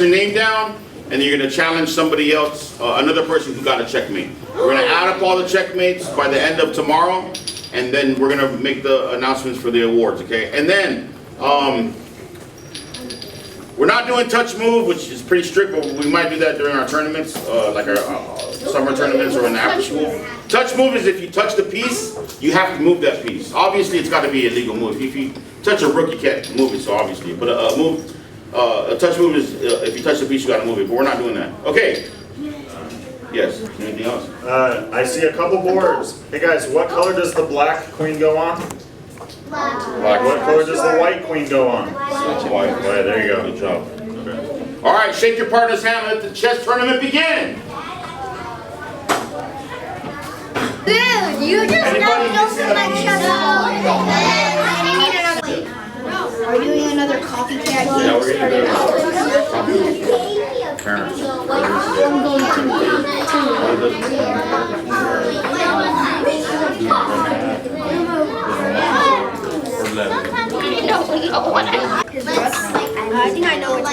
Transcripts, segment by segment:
your name down, and you're gonna challenge somebody else, another person who got a checkmate. We're gonna add up all the checkmates by the end of tomorrow, and then we're gonna make the announcements for the awards, okay? And then, we're not doing touch move, which is pretty strict, but we might do that during our tournaments, like our summer tournaments or in the after school. Touch move is if you touch the piece, you have to move that piece. Obviously, it's got to be a legal move. If you touch a rook, you can't move it, so obviously. But a touch move is if you touch the piece, you got to move it. But we're not doing that. Okay. Yes. Anything else? I see a couple boards. Hey guys, what color does the black queen go on? Black. What color does the white queen go on? White. Right, there you go. Good job. Okay. All right, shake your partner's hand. Let the chess tournament begin. Dude, you just knocked over my chess. Are we doing another copycat? Yeah, we're gonna do parents. I'm going I think I know what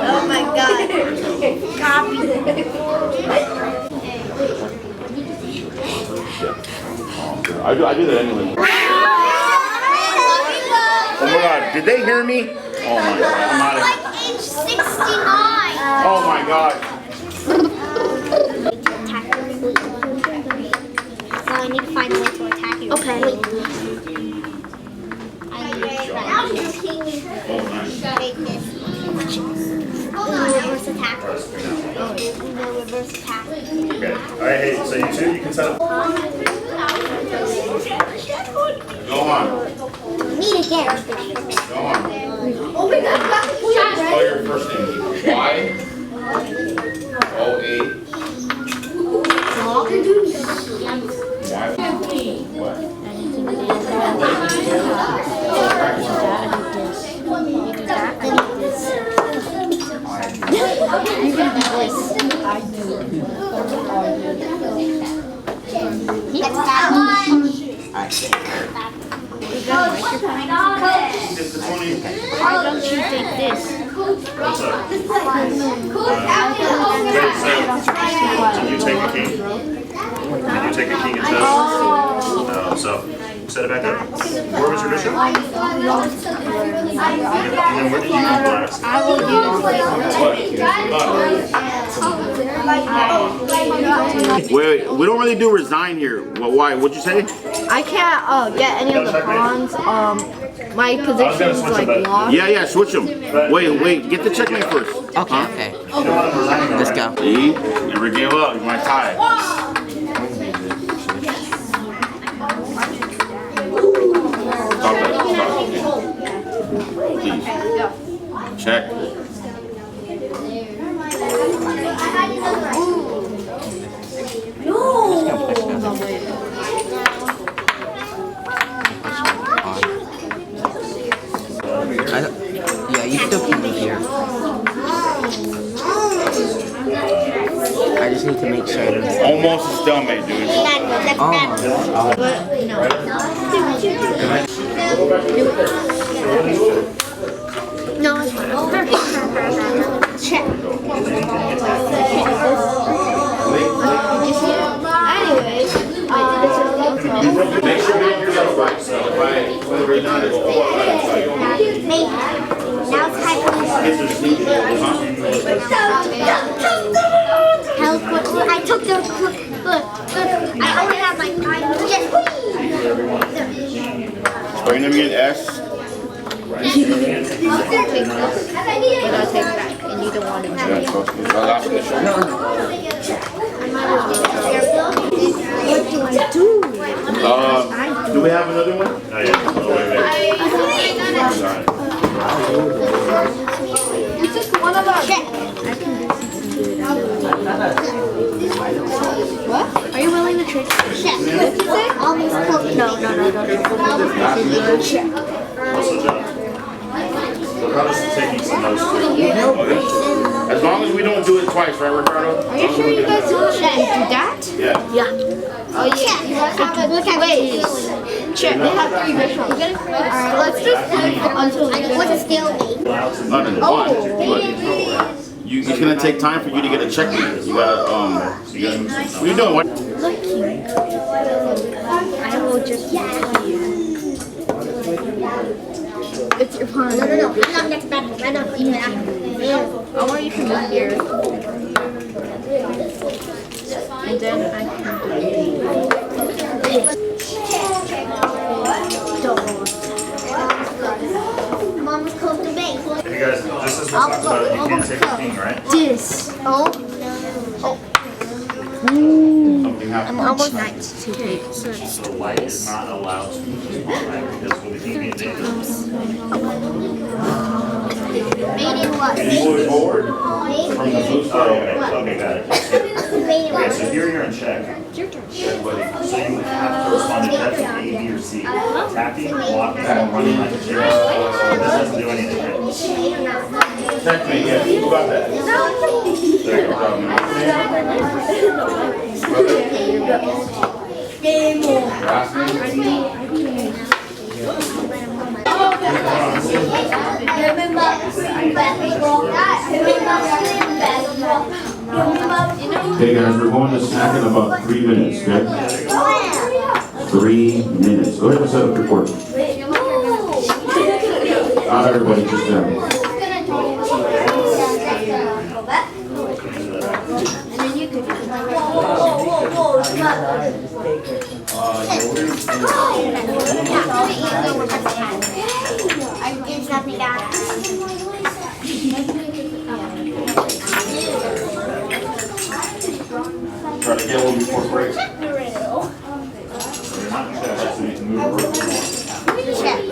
Oh my god. Copy. I do that anyway. Oh my god, did they hear me? Oh my god, I'm out of here. Like age 69. Oh my god. So I need to find a way to attack it. Okay. Now you're king. Take this. Reverse attack. Reverse attack. Okay. Alright, hey, so you two, you can set up. Go on. Meet again. Go on. Oh my god. Spell your first name. Y-O-A. What? Why don't you take this? What's up? Did you take a king? Did you take a king and chess? No, so set it back up. Where was your bishop? And then where did you use last? I will use Wait, we don't really do resign here. Well, why? What'd you say? I can't get any of the pawns. My position is like locked. Yeah, switch them. Wait, get the checkmate first. Okay. Let's go. See? Never give up. You might tie. Stop that. Please. Check. Yeah, you still can be here. I just need to make sure. Almost a stalemate, dude. No, it's fine. Check. Anyways, Make sure you make yourself right. So, right. When we're done, it's all now it's time for me. I took the look. I only have my yes. Spray them again, S. But I'll take back, and neither one of them. What do I do? Do we have another one? Oh, yeah. Oh, wait. You took one of our. What? Are you willing to trade? Check. Almost close. No. Check. Also, John. We're probably taking some notes too. As long as we don't do it twice, right, Ricardo? Are you sure you guys didn't do that? Yeah. Oh yeah. You guys have a wait. Check. They have 3 bishops. Alright, let's just play until What's a stalemate? Not in one. It's gonna take time for you to get a checkmate. You gotta what are you doing? What? I will just It's your pawn. No. I'm not next battle. I don't even after. I want you to move here. And then I can Mama's close to me. Hey guys, just as we talked about, you can't take a king, right? this. Something happened. Almost nice to take. So white is not allowed to move his pawn, right? Because with the king being dangerous. Made in what? Can you move it forward? From the blue Oh, side. okay, got it. Made in Okay, what? so here you're in check. So you have to respond to check with A, B, or C. Attacking, blocking, or running like a chair. So this doesn't do anything, right? Checkmate, yeah. You got that. There you go. Last Hey guys, we're going to snack in about 3 minutes, okay? 3 minutes. Go ahead and set up your court. Not everybody, just them. There's nothing down. Try to get one before break. So you're not in check, so you can move over. Check. You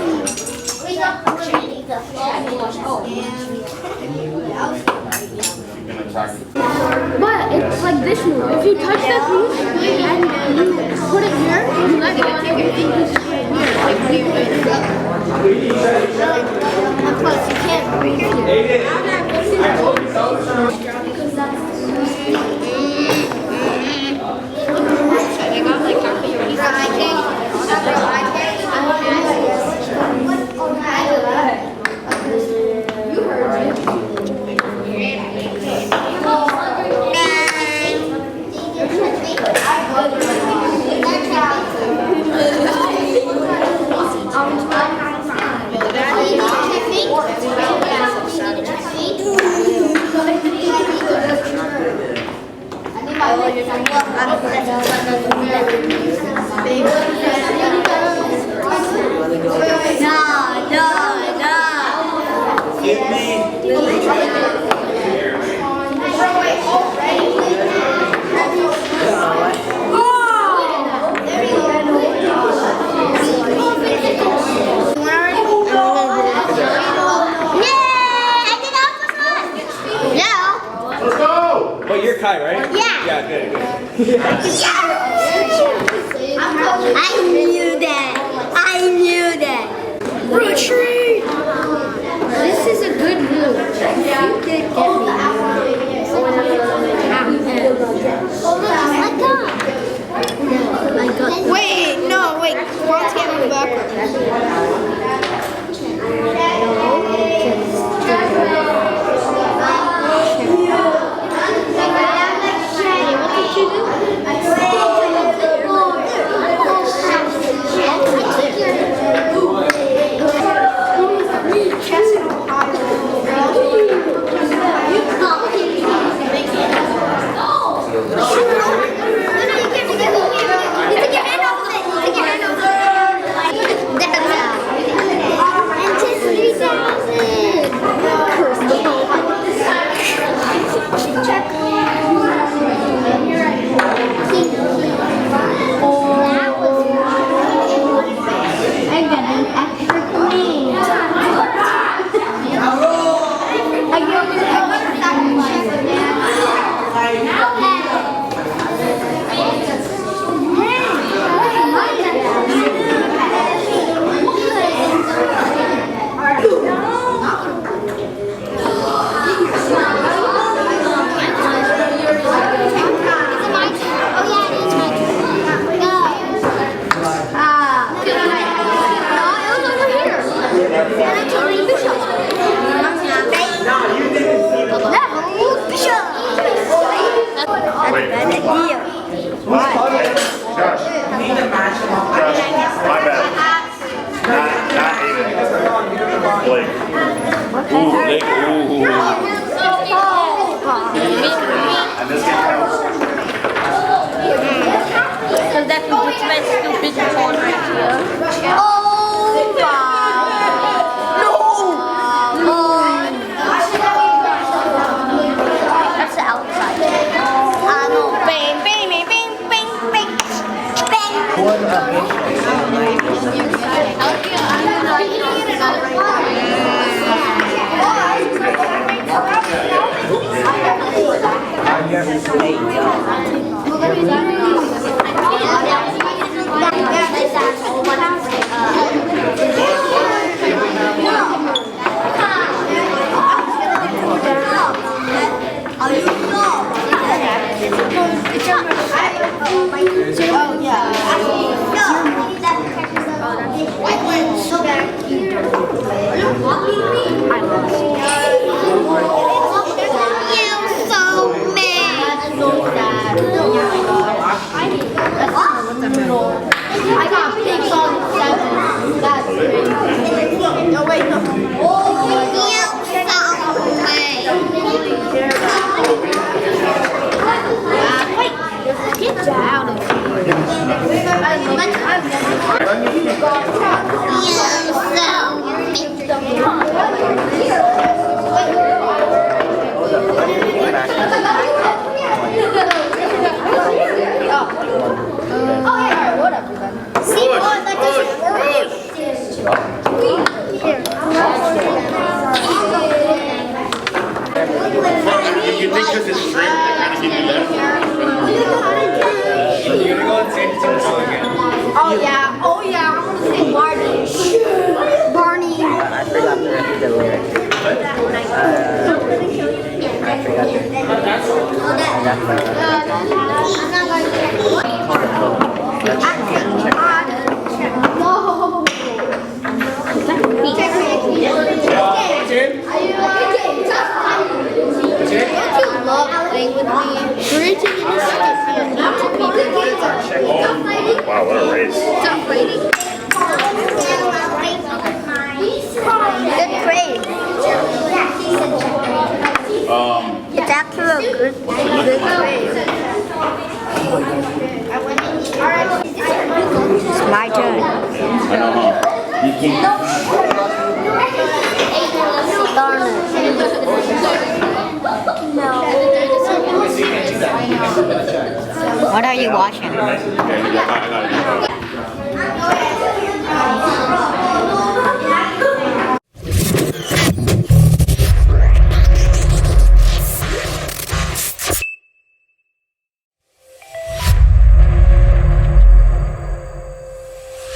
can attack it. But it's like this move. If you touch that move and you put it here, you let go and everything is here. Of course, you can't breathe here. I got like half of your Let's go! But you're Kai, right? Yeah. Yeah, good. I knew that. I knew that. retreat. This is a good move. You did get me. Wait, no, wait. Pawns can't move backwards. I got pigs on 7. That's crazy. No, wait, no. Get down of If you think because it's shrimp, they kind of give you that. You're gonna go and say it again. Oh yeah, I want to say Barney. Barney. I forgot the lyrics. I forgot Wow, what a race. Stop fighting. Good grade. It's actually a good grade. It's my turn. I know, huh? You can't. Darn it. What are you watching? I got it.